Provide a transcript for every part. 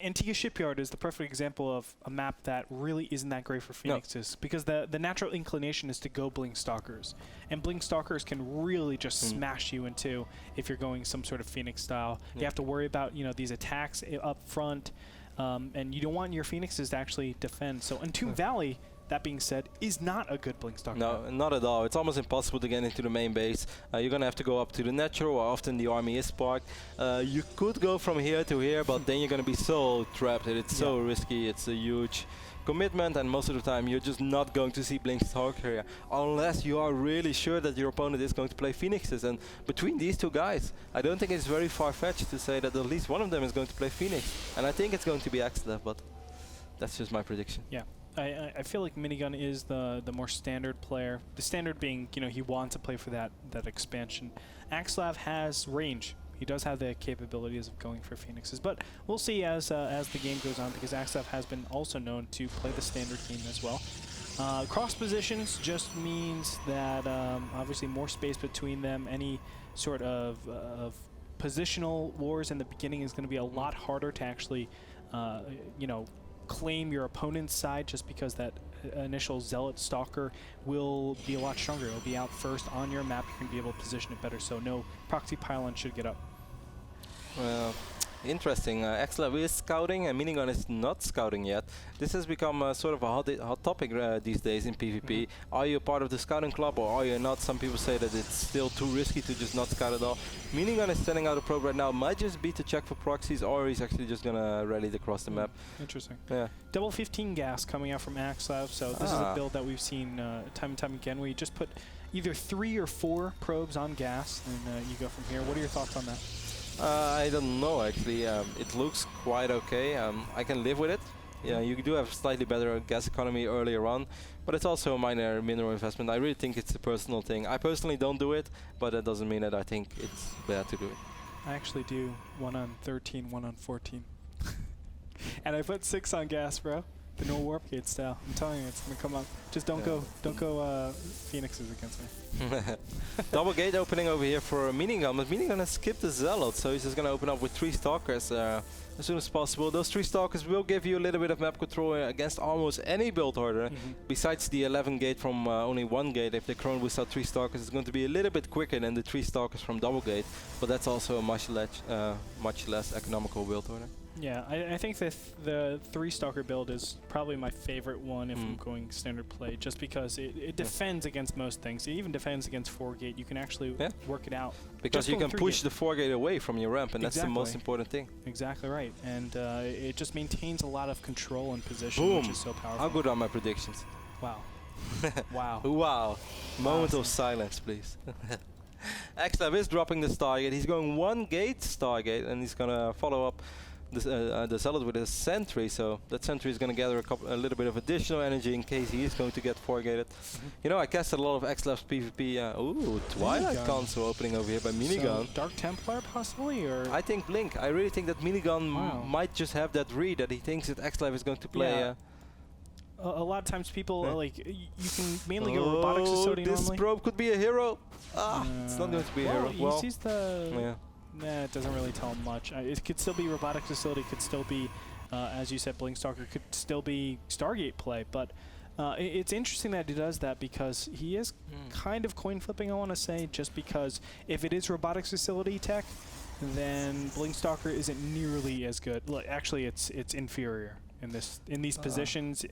Antigua Shipyard is the perfect example of a map that really isn't that great for Phoenixes because the natural inclination is to go Blink Stalkers. And Blink Stalkers can really just smash you into if you're going some sort of Phoenix style. You have to worry about, you know, these attacks up front, and you don't want your Phoenixes to actually defend. So Entomb Valley, that being said, is not a good Blink Stalker. No, not at all. It's almost impossible to get into the main base. You're going to have to go up to the natural, or often the army is parked. You could go from here to here, but then you're going to be so trapped. It's so risky. It's a huge commitment, and most of the time you're just not going to see Blink Stalker here, unless you are really sure that your opponent is going to play Phoenixes. And between these two guys, I don't think it's very far-fetched to say that at least one of them is going to play Phoenix. And I think it's going to be Axslav, but that's just my prediction. Yeah. I feel like Minigun is the more standard player. The standard being, you know, he wants to play for that expansion. Axslav has range. He does have the capabilities of going for Phoenixes, but we'll see as the game goes on, because Axslav has been also known to play the standard game as well. Cross positions just means that obviously more space between them. Any sort of positional wars in the beginning is going to be a lot harder to actually, you know, claim your opponent's side, just because that initial Zealot Stalker will be a lot stronger. It'll be out first on your map. You're going to be able to position it better, so no proxy pylon should get up. Well, interesting. Axslav is scouting and Minigun is not scouting yet. This has become sort of a hot topic these days in PvP. Are you a part of the scouting club or are you not? Some people say that it's still too risky to just not scout at all. Minigun is sending out a probe right now. Might just be to check for proxies, or he's actually just gonna rally across the map. Interesting. Yeah. Double 15 gas coming out from Axslav. So this is a build that we've seen time and time again, where you just put either 3 or 4 probes on gas, and you go from here. What are your thoughts on that? I don't know, actually. It looks quite okay. I can live with it. Yeah, you do have slightly better gas economy earlier on, but it's also a minor mineral investment. I really think it's a personal thing. I personally don't do it, but that doesn't mean that I think it's bad to do it. I actually do 1 on 13, 1 on 14. And I put 6 on gas, bro. The no warp gate style. I'm telling you, it's gonna come up. Just don't go Phoenixes against me. Double gate opening over here for Minigun, but Minigun has skipped the Zealot, so he's just gonna open up with 3 Stalkers as soon as possible. Those 3 Stalkers will give you a little bit of map control against almost any build order. Besides the 11 gate from only 1 gate, if they Chrome Boost out 3 Stalkers, it's going to be a little bit quicker than the 3 Stalkers from double gate, but that's also a much less economical build order. Yeah, I think that the 3 Stalker build is probably my favorite one if I'm going standard play, just because it defends against most things. It even defends against 4 gate. You can actually work it out. Because you can push the 4 gate away from your ramp, and that's the most important thing. Exactly right. And it just maintains a lot of control and position, which is so powerful. How good are my predictions? Wow. Wow. Wow. Moment of silence, please. Axslav is dropping the Stargate. He's going 1 gate Stargate, and he's going to follow up the Zealot with a sentry, so that sentry is going to gather a little bit of additional energy in case he is going to get 4-gated. You know, I casted a lot of Axslav's PvP. Ooh, Twilight Console opening over here by Minigun. So Dark Templar possibly, or? I think Blink. I really think that Minigun might just have that read that he thinks that Axslav is going to play. A lot of times people like you can mainly go robotics facility this normally. probe could be a hero. It's not going to be a hero. Well, he sees the. Nah, it doesn't really tell much. It could still be robotics facility, could still be, as you said, Blink Stalker, could still be Stargate play. But it's interesting that he does that, because he is kind of coin flipping, I want to say, just because if it is robotics facility tech, then Blink Stalker isn't nearly as good. Look, actually, it's inferior in these positions,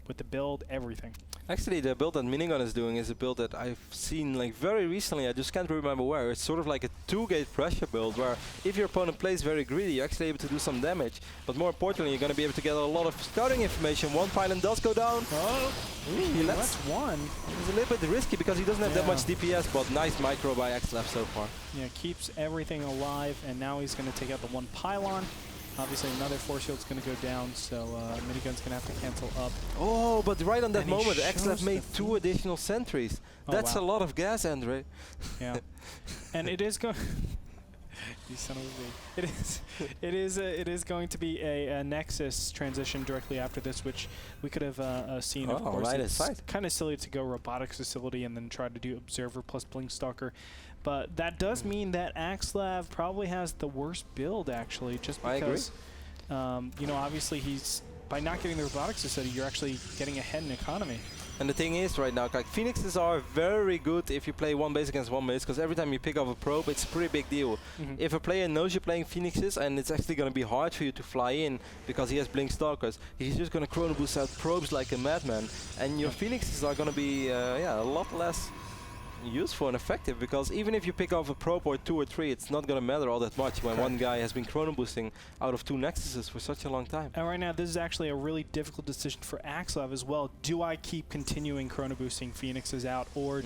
with the build, everything. Actually, the build that Minigun is doing is a build that I've seen like very recently. I just can't remember where. It's sort of like a 2-gate pressure build, where if your opponent plays very greedy, you're actually able to do some damage. But more importantly, you're going to be able to get a lot of scouting information. 1 pylon does go down. Oh, that's 1. It's a little bit risky because he doesn't have that much DPS, but nice micro by Axslav so far. Yeah, keeps everything alive, and now he's going to take out the 1 pylon. Obviously, another force shield's going to go down, so Minigun's going to have to cancel up. Oh, but right on that moment, Axslav made 2 additional sentries. That's a lot of gas, Andre. Yeah, and it is going. You son of a bitch. It is going to be a Nexus transition directly after this, which we could have seen. Of course, it's kind of silly to go robotics facility and then try to do Observer plus Blink Stalker. But that does mean that Axslav probably has the worst build, actually, just because you know, obviously he's, by not getting the robotics facility, you're actually getting ahead in economy. And the thing is right now, like Phoenixes are very good if you play one base against one base, because every time you pick up a probe, it's a pretty big deal. If a player knows you're playing Phoenixes and it's actually going to be hard for you to fly in because he has Blink Stalkers, he's just going to chrono boost out probes like a madman, and your Phoenixes are going to be a lot less useful and effective, because even if you pick off a probe or 2 or 3, it's not going to matter all that much when one guy has been chrono boosting out of 2 Nexuses for such a long time. And right now, this is actually a really difficult decision for Axslav as well. Do I keep continuing chrono boosting Phoenixes out, or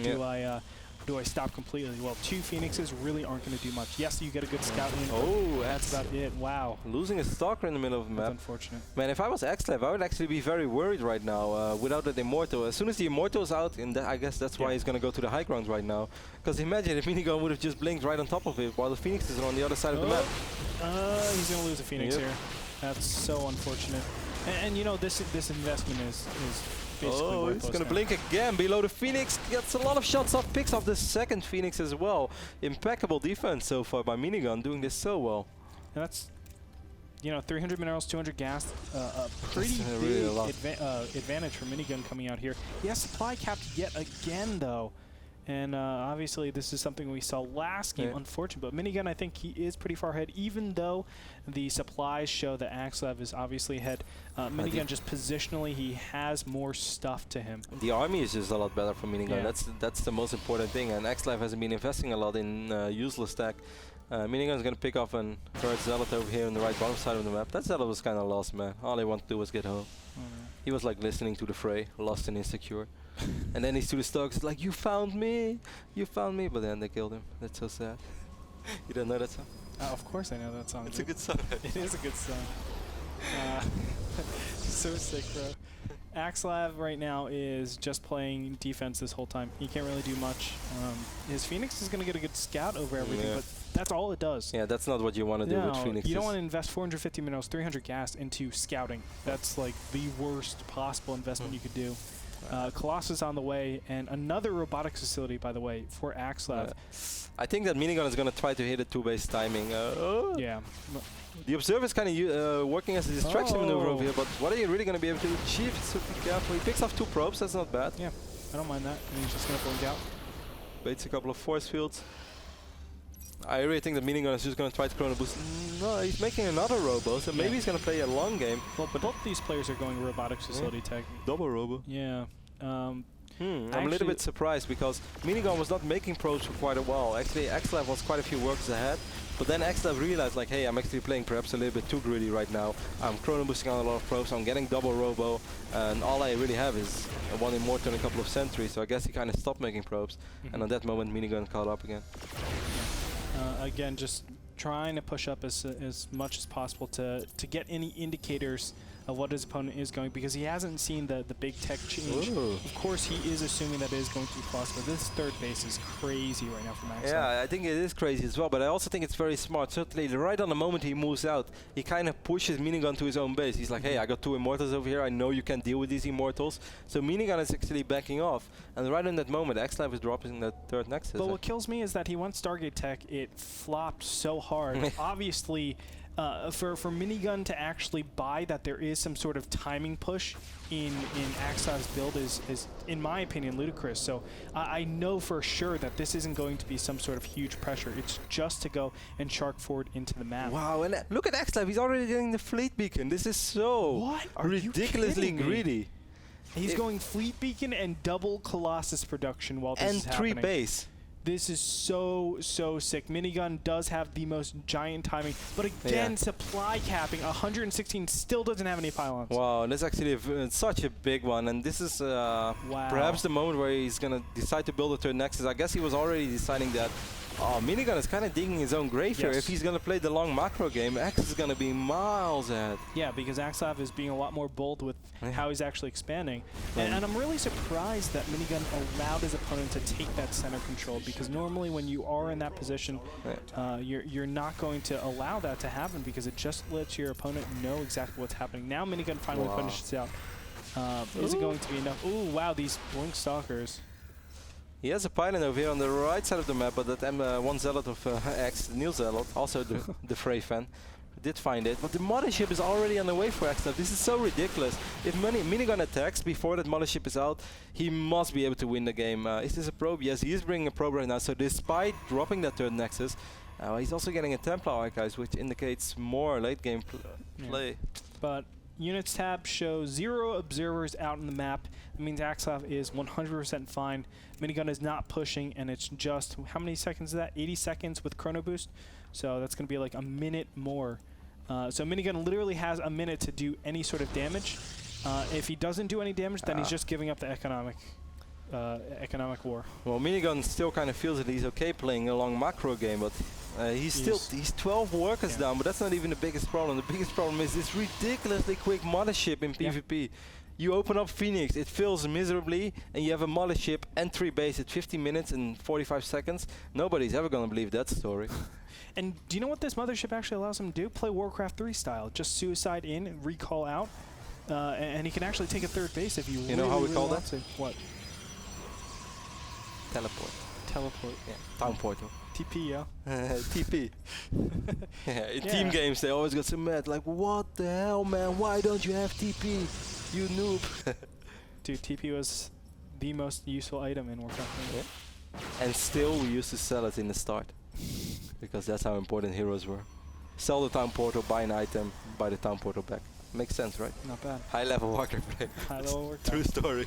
do I stop completely? Well, 2 Phoenixes really aren't going to do much. Yes, you get a good scout in. Oh, that's about it. Wow. Losing a Stalker in the middle of the map. That's unfortunate. Man, if I was Axslav, I would actually be very worried right now without that Immortal. As soon as the Immortal's out, and I guess that's why he's going to go to the high ground right now. Because imagine if Minigun would have just blinked right on top of it while the Phoenixes are on the other side of the map. He's going to lose a Phoenix here. That's so unfortunate. And you know, this investment is oh, he's going to blink again below the Phoenix. Gets a lot of shots off, picks off the second Phoenix as well. Impeccable defense so far by Minigun, doing this so well. And that's, you know, 300 minerals, 200 gas, a pretty really big advantage for Minigun coming out here. He has supply capped yet again, though. And obviously, this is something we saw last game, unfortunate. But Minigun, I think he is pretty far ahead, even though the supplies show that Axslav is obviously ahead. Minigun, just positionally, he has more stuff to him. The army is just a lot better for Minigun. That's the most important thing. And Axslav hasn't been investing a lot in useless tech. Minigun is going to pick off a third Zealot over here on the right bottom side of the map. That Zealot was kind of lost, man. All he wanted to do was get home. He was like listening to the fray, lost and insecure. And then he's to the Stalkers like, you found me, but then they killed him. That's so sad. You don't know that song? Of course I know that song. It's a good song. It is a good song. So sick, bro. Axslav right now is just playing defense this whole time. He can't really do much. His Phoenix is going to get a good scout over everything, but that's all it does. Yeah, that's not what you want to do with Phoenix. You don't want to invest 450 minerals, 300 gas into scouting. That's like the worst possible investment you could do. Colossus on the way, and another robotics facility, by the way, for Axslav. I think that Minigun is going to try to hit a 2-base timing. Yeah. The Observer is kind of working as a distraction maneuver over here, but what are you really going to be able to achieve? So be careful. He picks off 2 probes, that's not bad. Yeah, I don't mind that. And he's just going to blink out. Baits a couple of force fields. I really think that Minigun is just going to try to chrono boost. No, he's making another robo, so maybe he's going to play a long game. Well, but both these players are going robotics facility tech. Double robo. Yeah. I'm a little bit surprised because Minigun was not making probes for quite a while. Actually, Axslav was quite a few works ahead. But then Axslav realized, like, hey, I'm actually playing perhaps a little bit too greedy right now. I'm chrono boosting on a lot of probes, I'm getting double robo, and all I really have is one Immortal and a couple of sentries, so I guess he kind of stopped making probes. And at that moment, Minigun caught up again. Again, just trying to push up as much as possible to get any indicators of what his opponent is going, because he hasn't seen the big tech change. Ooh. Of course, he is assuming that it is going to be possible. This third base is crazy right now for Axslav. Yeah, I think it is crazy as well, but I also think it's very smart. Certainly, right on the moment he moves out, he kind of pushes Minigun to his own base. He's like, hey, I got 2 Immortals over here. I know you can't deal with these Immortals. So Minigun is actually backing off. And right in that moment, Axslav is dropping that third Nexus. But what kills me is that he went Stargate Tech. It flopped so hard. Obviously, for Minigun to actually buy that there is some sort of timing push in Axslav's build is, in my opinion, ludicrous. So I know for sure that this isn't going to be some sort of huge pressure. It's just to go and shark forward into the map. Wow, and look at Axslav. He's already getting the Fleet Beacon. This is so ridiculously greedy. He's going Fleet Beacon and double Colossus production while this is happening. And 3 base. This is so sick. Minigun does have the most giant timing, but again, supply capping. 116 still doesn't have any pylons. Wow, that's actually such a big one, and this is perhaps the moment where he's gonna decide to build a third Nexus. I guess he was already deciding that. Oh, Minigun is kind of digging his own grave here. If he's going to play the long macro game, X is going to be miles ahead. Yeah, because Axslav is being a lot more bold with how he's actually expanding. And I'm really surprised that Minigun allowed his opponent to take that center control, because normally when you are in that position, you're not going to allow that to happen, because it just lets your opponent know exactly what's happening. Now Minigun finally finishes out. Is it going to be enough? Ooh, wow, these Blink Stalkers. He has a pylon over here on the right side of the map, but that one Zealot of X, Neil Zealot, also the Frey fan, did find it, but the mothership is already on the way for Axslav. This is so ridiculous. If Minigun attacks before that mothership is out, he must be able to win the game. Is this a probe? Yes, he is bringing a probe right now. So despite dropping that third nexus, he's also getting a Templar archives, which indicates more late game play. But units tab shows 0 observers out on the map. It means Axslav is 100% fine. Minigun is not pushing, and it's just, how many seconds is that? 80 seconds with chrono boost. So that's going to be like a minute more. So Minigun literally has a minute to do any sort of damage. If he doesn't do any damage, then he's just giving up the economic war. Well, Minigun still kind of feels that he's okay playing a long macro game, but he's 12 workers down, but that's not even the biggest problem. The biggest problem is this ridiculously quick mothership in PvP. You open up Phoenix, it fills miserably, and you have a mothership entry base at 50 minutes and 45 seconds. Nobody's ever going to believe that story. And do you know what this mothership actually allows him to do? Play Warcraft 3 style. Just suicide in and recall out. And he can actually take a third base if you really, know how we really call want that? to. What? Teleport. Teleport. Yeah. Town portal. TP, yeah. TP. In team games, they always get so mad. Like, what the hell, man? Why don't you have TP? You noob. Dude, TP was the most useful item in Warcraft 3. Yeah. And still, we used to sell it in the start. Because that's how important heroes were. Sell the town portal, buy an item, buy the town portal back. Makes sense, right? Not bad. High level Warcraft play. High level Warcraft. True story.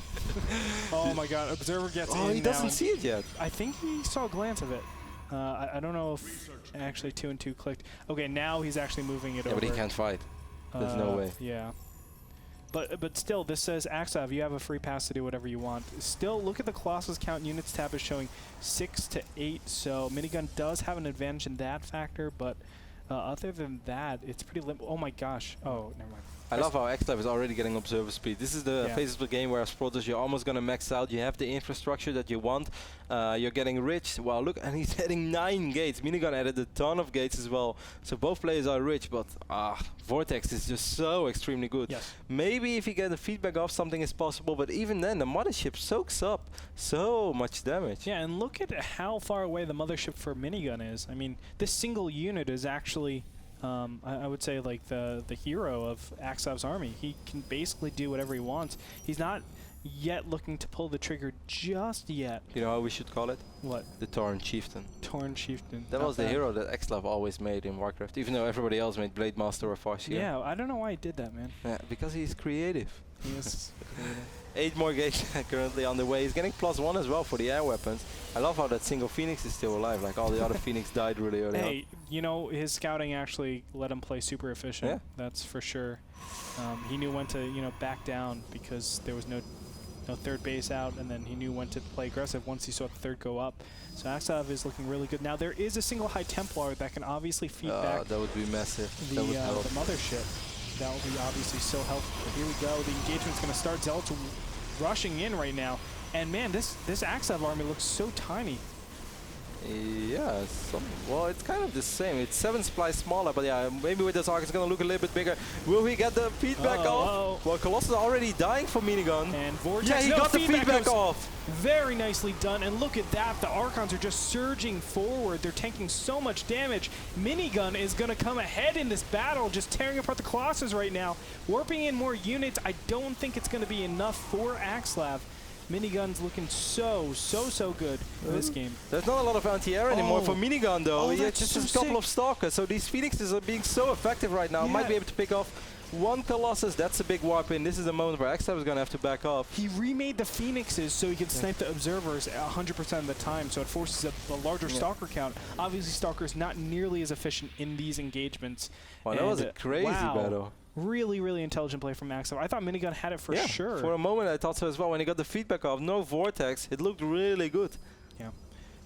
Oh my god, Observer gets in. Oh, he doesn't see it yet. I think he saw a glance of it. I don't know if actually 2 and 2 clicked. Okay, now he's actually moving it over. But he can't fight. There's no way. Yeah. But still, this says, Axslav, you have a free pass to do whatever you want. Still, look at the Colossus count. Units tab is showing 6 to 8, so Minigun does have an advantage in that factor, but other than that, it's pretty oh my gosh. Oh, never mind. I love how Axslav is already getting observer speed. This is the phase of the game where as Protoss you're almost going to max out. You have the infrastructure that you want. You're getting rich. Wow, look, and he's adding 9 gates. Minigun added a ton of gates as well. So both players are rich, but Vortex is just so extremely good. Yes. Maybe if you get the feedback off, something is possible, but even then, the mothership soaks up so much damage. Yeah, and look at how far away the mothership for Minigun is. I mean, this single unit is actually... I would say like the hero of Axslav's army. He can basically do whatever he wants. He's not yet looking to pull the trigger just yet. You know how we should call it? What? The Torn Chieftain. Torn Chieftain. That was the hero that Axslav always made in Warcraft, even though everybody else made Blade Master or Farseer. Yeah, I don't know why he did that, man. Yeah, because he's creative. He is creative. 8 more gates currently on the way. He's getting +1 as well for the air weapons. I love how that single Phoenix is still alive. Like all the other Phoenix died really early on. You know, his scouting actually let him play super efficient. Yeah. That's for sure. He knew when to, back down because there was no third base out, and then he knew when to play aggressive once he saw the third go up. So Axslav is looking really good. Now there is a single High Templar that can obviously feed back. That would be massive. The mothership. That will be obviously so helpful. But here we go. The engagement's going to start. Zealots rushing in right now. And man, this Axslav army looks so tiny. Yeah, well, it's kind of the same. It's 7 supplies smaller, but yeah, maybe with this arc it's going to look a little bit bigger. Will he get the feedback off? Well, Colossus is already dying for Minigun. And Vortex, yeah, he got the feedback off. Very nicely done. And look at that. The Archons are just surging forward. They're tanking so much damage. Minigun is going to come ahead in this battle, just tearing apart the Colossus right now. Warping in more units. I don't think it's going to be enough for Axslav. Minigun's looking so good in this game. There's not a lot of anti-air anymore for Minigun, though. He just has a couple of Stalkers, so these Phoenixes are being so effective right now. Might be able to pick off 1 Colossus. That's a big warp in. This is the moment where Axslav is going to have to back off. He remade the Phoenixes so he could snipe the Observers 100% of the time, so it forces a larger Stalker count. Obviously, Stalker's not nearly as efficient in these engagements. Wow, that was a crazy battle. Really, really intelligent play from Axslav. I thought Minigun had it for sure. For a moment, I thought so as well. When he got the feedback off, no Vortex, it looked really good. Yeah.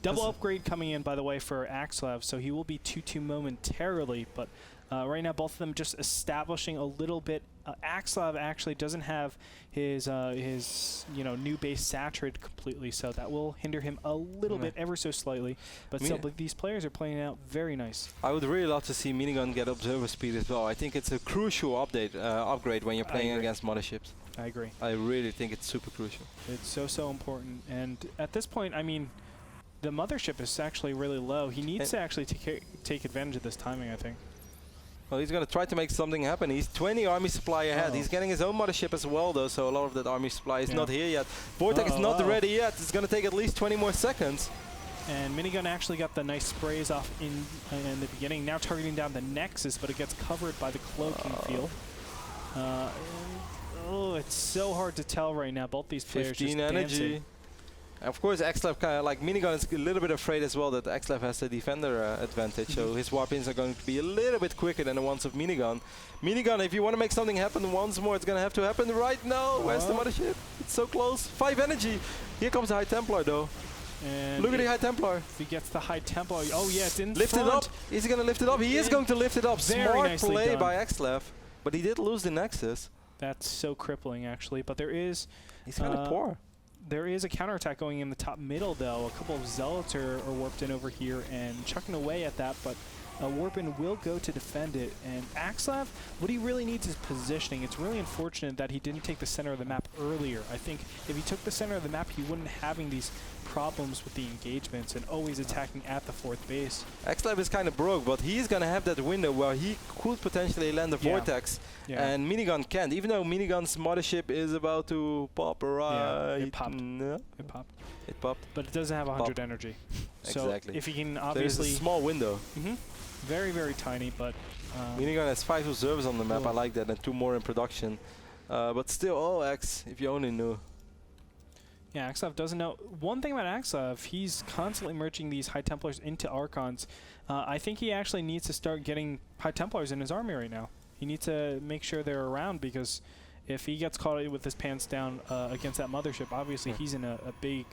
Double upgrade coming in, by the way, for Axslav, so he will be 2-2 momentarily. But right now, both of them just establishing a little bit. Axslav actually doesn't have his new base saturated completely, so that will hinder him a little bit, ever so slightly. But still, these players are playing out very nice. I would really love to see Minigun get observer speed as well. I think it's a crucial upgrade when you're playing against motherships. I agree. I really think it's super crucial. It's so important. And at this point, I mean, the mothership is actually really low. He needs to actually take advantage of this timing, I think. Well, he's going to try to make something happen. He's 20 army supply ahead. He's getting his own mothership as well, though, so a lot of that army supply is not here yet. Vortex is not ready yet. It's going to take at least 20 more seconds. And Minigun actually got the nice sprays off in the beginning. Now targeting down the Nexus, but it gets covered by the cloaking field. Oh, it's so hard to tell right now. Both these players 15 just energy. dancing. Of course, Axslav, kind of like Minigun, is a little bit afraid as well that Axslav has the defender advantage, so his warp-ins are going to be a little bit quicker than the ones of Minigun. Minigun, if you want to make something happen once more, it's going to have to happen right now. Where's the mothership? It's so close. 5 energy. Here comes the High Templar, though. And look at the High Templar. If he gets the High Templar, oh yeah, it's in lift front. It up. Is he going to lift it up? He is going to lift it up. Smart play done by Axslav, but he did lose the Nexus. That's so crippling, actually. But there is... He's kind of poor. There is a counterattack going in the top middle, though. A couple of Zealots are warped in over here and chucking away at that, but Warpin will go to defend it. And Axslav, what he really needs is positioning. It's really unfortunate that he didn't take the center of the map earlier. I think if he took the center of the map, he wouldn't having these problems with the engagements and always attacking at the 4th base. Axslav is kind of broke, but he's going to have that window where he could potentially land a Vortex, and Minigun can't. Even though Minigun's mothership is about to pop right... it popped. No. It popped. It popped. But it doesn't have 100 energy. Exactly. So if he can obviously... There's a small window. Very, very tiny, but... Minigun has 5 observers on the map. I like that, and 2 more in production. But still, oh, X, if you only knew. Yeah, Axslav doesn't know. One thing about Axslav, he's constantly merging these High Templars into Archons. I think he actually needs to start getting High Templars in his army right now. He needs to make sure they're around, because if he gets caught with his pants down against that mothership, obviously he's in a big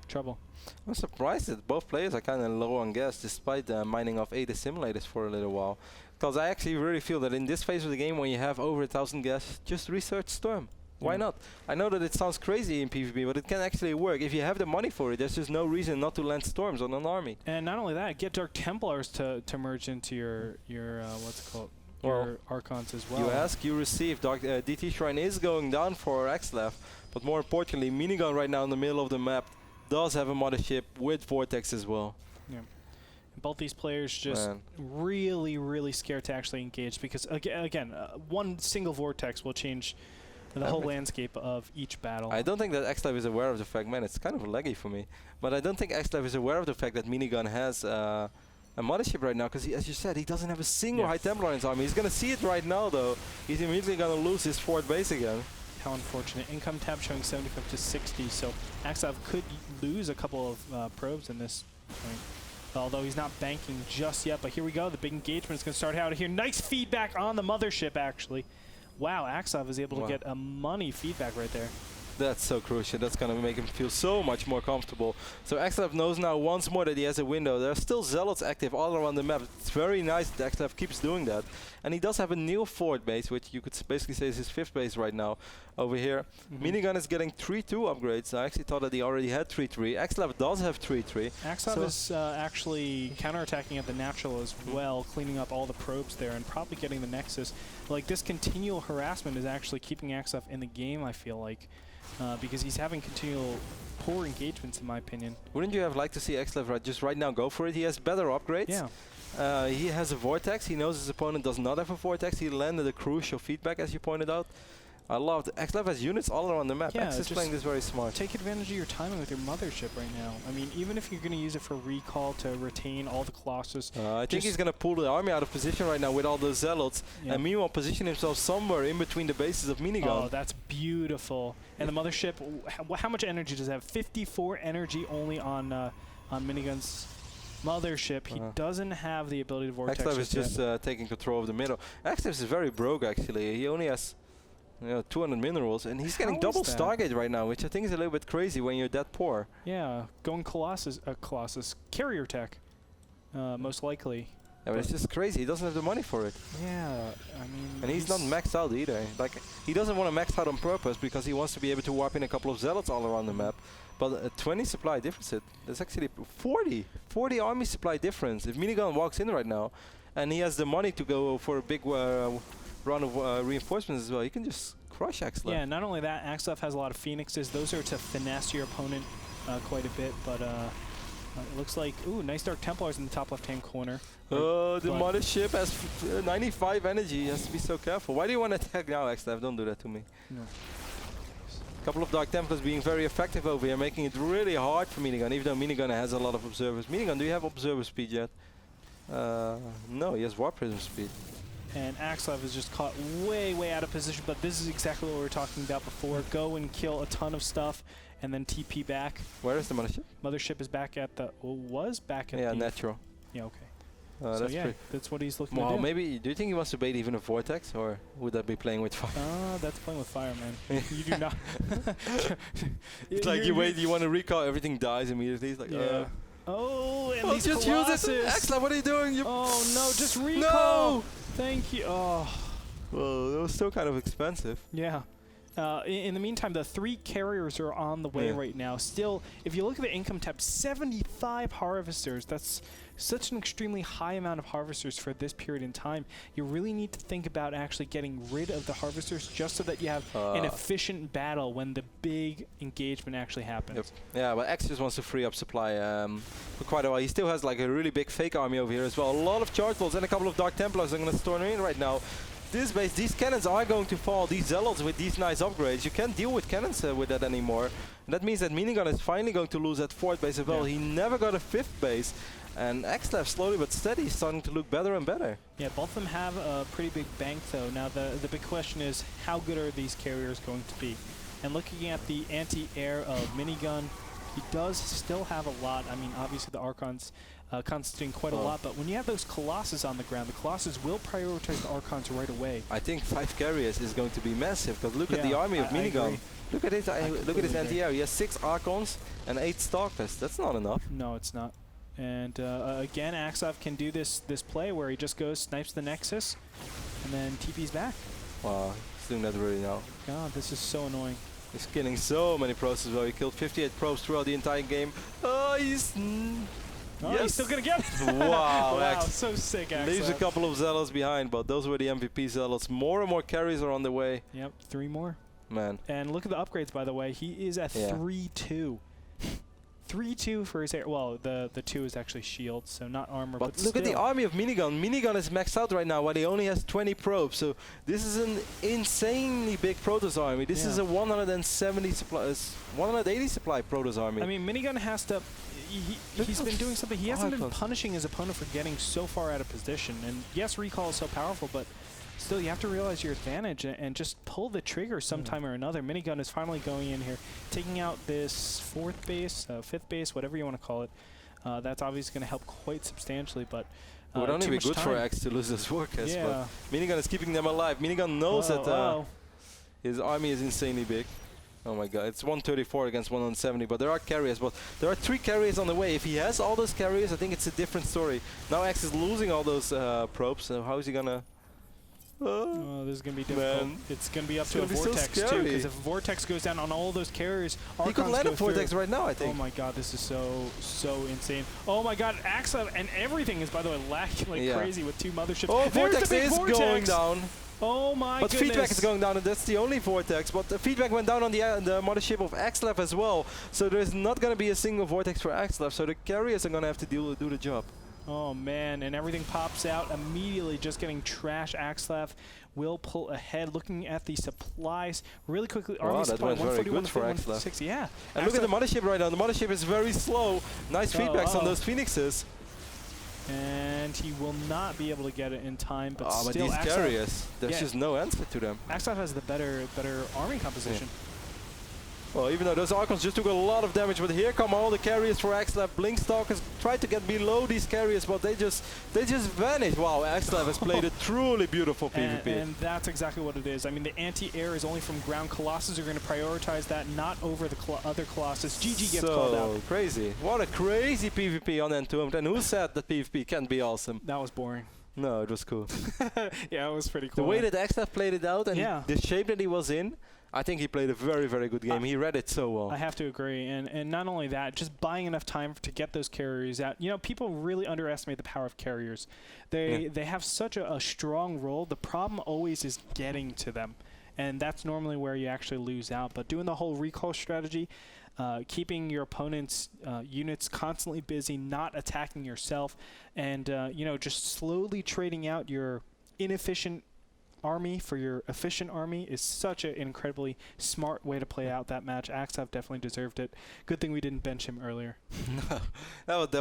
trouble. I'm surprised that both players are kind of low on gas, despite mining off 8 simulators for a little while. Because I actually really feel that in this phase of the game, when you have over 1,000 gas, just research Storm. Why not? I know that it sounds crazy in PvP, but it can actually work. If you have the money for it, there's just no reason not to land Storms on an army. And not only that, get Dark Templars to merge into your what's it called? Your Archons as well. You ask, you receive. DT Shrine is going down for Axslav, but more importantly, Minigun right now in the middle of the map does have a mothership with Vortex as well. Yeah. Both these players just really, really scared to actually engage, because again, one single Vortex will change the whole landscape of each battle. I don't think that Axslav is aware of the fact, man, it's kind of laggy for me, but I don't think Axslav is aware of the fact that Minigun has a mothership right now, because as you said, he doesn't have a single High Templar in his army. He's going to see it right now, though. He's immediately going to lose his 4th base again. How unfortunate. Income tab showing 75 to 60, so Axslav could lose a couple of probes in this point. Although he's not banking just yet, but here we go. The big engagement is going to start out here. Nice feedback on the mothership, actually. Wow, Axslav is able to get a money feedback right there. That's so crucial. That's going to make him feel so much more comfortable. So Axslav knows now once more that he has a window. There are still Zealots active all around the map. It's very nice that Axslav keeps doing that. And he does have a new 4th base, which you could basically say is his 5th base right now over here. Minigun is getting 3-2 upgrades. I actually thought that he already had 3-3. Axslav does have 3-3. Axslav is actually counterattacking at the natural as well, cleaning up all the probes there and probably getting the Nexus. Like, this continual harassment is actually keeping Axslav in the game, I feel like. Because he's having continual poor engagements, in my opinion. Wouldn't you have liked to see Axslav just right now go for it? He has better upgrades. Yeah. He has a Vortex. He knows his opponent does not have a Vortex. He landed a crucial feedback, as you pointed out. I love it. Axslav has units all around the map. X is playing this very smart. Take advantage of your timing with your mothership right now. I mean, even if you're going to use it for recall to retain all the Colossus. I think he's going to pull the army out of position right now with all those Zealots. And meanwhile position himself somewhere in between the bases of Minigun. Oh, that's beautiful. And the mothership, how much energy does it have? 54 energy only on Minigun's mothership. He doesn't have the ability to Vortex. Axslav is just taking control of the middle. Axslav is very broke, actually. He only has 200 minerals, and he's getting double Stargate right now, which I think is a little bit crazy when you're that poor. Yeah, going Colossus carrier tech, most likely. Yeah, but it's just crazy. He doesn't have the money for it. Yeah, I mean... And he's not maxed out either. Like, he doesn't want to max out on purpose because he wants to be able to warp in a couple of Zealots all around the map. But a 20 supply deficit, that's actually 40 army supply difference. If Minigun walks in right now, and he has the money to go for a big run of reinforcements as well, you can just crush Axslav. Yeah, not only that, Axslav has a lot of Phoenixes. Those are to finesse your opponent quite a bit, but It looks like, ooh, nice Dark Templars in the top left-hand corner. Oh, the mothership has 95 energy. He has to be so careful. Why do you want to attack now, Axslav? Don't do that to me. No. A couple of Dark Templars being very effective over here, making it really hard for Minigun, even though Minigun has a lot of observers. Minigun, do you have observer speed yet? No, he has Warp Prism speed. And Axslav is just caught way, way out of position, but this is exactly what we were talking about before. Go and kill a ton of stuff, and then TP back. Where is the mothership? Mothership is back at the, was back at the... natural. Yeah, okay. So that's yeah, that's what he's looking to do. Maybe, do you think he wants to bait even a Vortex, or would that be playing with fire? That's playing with fire, man. You do not... It's like you wait, you want to recall, everything dies immediately. It's like, yeah. Oh, and these just Colossus. use it! Axslav, what are you doing? Oh, no, just recall! No! Thank you. Oh. Well, that was still kind of expensive. Yeah. In the meantime, the 3 carriers are on the way right now. Still, if you look at the income tab, 75 harvesters. That's such an extremely high amount of harvesters for this period in time. You really need to think about actually getting rid of the harvesters just so that you have an efficient battle when the big engagement actually happens. Yep. Yeah, but X just wants to free up supply for quite a while. He still has like a really big fake army over here as well. A lot of Charge Balls and a couple of Dark Templars are going to storm in right now. This base, these cannons are going to fall. These Zealots with these nice upgrades, you can't deal with cannons with that anymore. And that means that Minigun is finally going to lose that 4th base as well. He never got a 5th base. And Axslav slowly but steady is starting to look better and better. Yeah, both of them have a pretty big bank though. Now the big question is, how good are these carriers going to be? And looking at the anti-air of Minigun, he does still have a lot. I mean, obviously the Archons constituting quite a lot, but when you have those Colossus on the ground, the Colossus will prioritize the Archons right away. I think 5 carriers is going to be massive, because look at the army of Minigun. Look at his anti-air. He has 6 Archons and 8 Stalkers. That's not enough. No, it's not. And again, Axslav can do this play where he just goes, snipes the Nexus, and then TP's back. Wow, he's doing that really now. God, this is so annoying. He's killing so many probes as well. He killed 58 probes throughout the entire game. Oh, he's... he's still gonna get it. Wow, wow, so sick, Axslav. Leaves a couple of Zealots behind, but those were the MVP Zealots. More and more carries are on the way. Yep, 3 more. Man. And look at the upgrades, by the way. He is at 3-2. 3-2 for his air. Well, the 2 is actually shield, so not armor. But look at the army of Minigun. Minigun is maxed out right now, while he only has 20 probes. So this is an insanely big Protoss army. This is a 170 supplies, 180 supply Protoss army. I mean, Minigun has to. He's been doing something. He hasn't been punishing his opponent for getting so far out of position. And yes, recall is so powerful, but still, you have to realize your advantage and just pull the trigger sometime or another. Minigun is finally going in here, taking out this 4th base, 5th base, whatever you want to call it. That's obviously going to help quite substantially, but it would only be good for X to lose this forecast. But Minigun is keeping them alive. Minigun knows that his army is insanely big. Oh my god, it's 134 against 170, but there are carriers. But there are 3 carriers on the way. If he has all those carriers, I think it's a different story. Now X is losing all those probes, so how is he gonna... Oh, this is going to be difficult. Man. It's going to be up to a Vortex, too, because if Vortex goes down on all those carriers, Archons he could land a Vortex right now, I think. Oh my god, this is so insane. Oh my god, Axslav and everything is, by the way, lagging like crazy with 2 motherships. Oh, Vortex is going down. Oh my goodness. But feedback is going down, and that's the only Vortex. But the feedback went down on the mothership of Axslav as well. So there's not going to be a single Vortex for Axslav, so the carriers are going to have to do the job. Oh man, and everything pops out immediately, just getting trash. Axslav will pull ahead, looking at the supplies really quickly. Wow, that went very good for Axslav. Yeah. And look at the mothership right now. The mothership is very slow. Nice feedbacks on those Phoenixes. And he will not be able to get it in time, but still, but these carriers, there's just no answer to them. Axslav has the better army composition. Well, even though those Archons just took a lot of damage, but here come all the carriers for Axslav. Blinkstalkers tried to get below these carriers, but they just vanished. Wow, Axslav has played a truly beautiful PvP. And that's exactly what it is. I mean, the anti-air is only from ground. Colossus are going to prioritize that, not over the other Colossus. GG gets called out. So crazy. What a crazy PvP on Entombed. And who said that PvP can't be awesome? That was boring. No, it was cool. Yeah, it was pretty cool. The way that Axslav played it out and the shape that he was in, I think he played a very, very good game. He read it so well. I have to agree. And not only that, just buying enough time to get those carriers out. You know, people really underestimate the power of carriers. They have such a strong role. The problem always is getting to them. and that's normally where you actually lose out. But doing the whole recall strategy, keeping your opponent's units constantly busy, not attacking yourself, and you know, just slowly trading out your inefficient army for your efficient army is such an incredibly smart way to play out that match. Axslav definitely deserved it. Good thing we didn't bench him earlier. No, it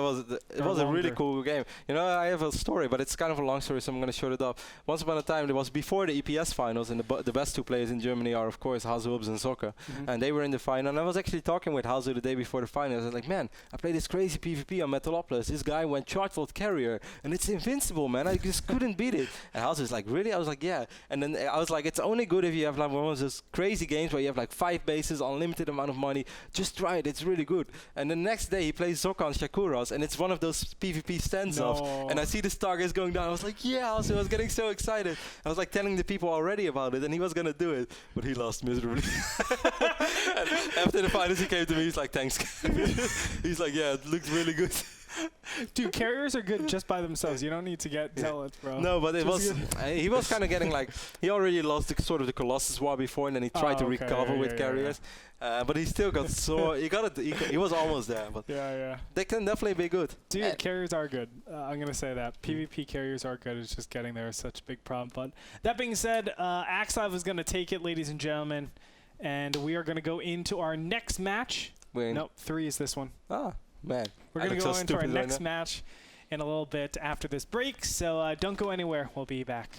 was a really cool game. You know, I have a story, but it's kind of a long story, so I'm going to short it up. Once upon a time, it was before the EPS finals, and the best two players in Germany are, of course, Hazubs and Soccer. And they were in the final, and I was actually talking with Hazu the day before the finals. I was like, man, I played this crazy PvP on Metalopolis. This guy went Chartful Carrier, and it's invincible, man. I just couldn't beat it. And Hazu was like, really? I was like, yeah. And then I was like, it's only good if you have like one of those crazy games where you have like 5 bases, unlimited amount of money. Just try it, it's really good. And the next day he plays Zoka on Shakuras, and it's one of those PvP stands-offs. And I see the targets going down. I was like, yeah, I was getting so excited. I was like telling the people already about it, and he was gonna do it, but he lost miserably. And after the finals he came to me, he's like, thanks. He's like, yeah, it looked really good. Dude, carriers are good just by themselves. You don't need to get zealots, bro. No, but it was he was kind of getting like, he already lost the Colossus War before, and then he tried to recover with carriers. But he still got he was almost there. But they can definitely be good. Dude, carriers are good. I'm gonna say that PvP carriers are good. It's just getting there is such a big problem. But that being said, Axslav is gonna take it, ladies and gentlemen, and we are gonna go into our next match. Nope, 3 is this one. Ah. Man, we're going to go into our next match in a little bit after this break, so don't go anywhere. We'll be back.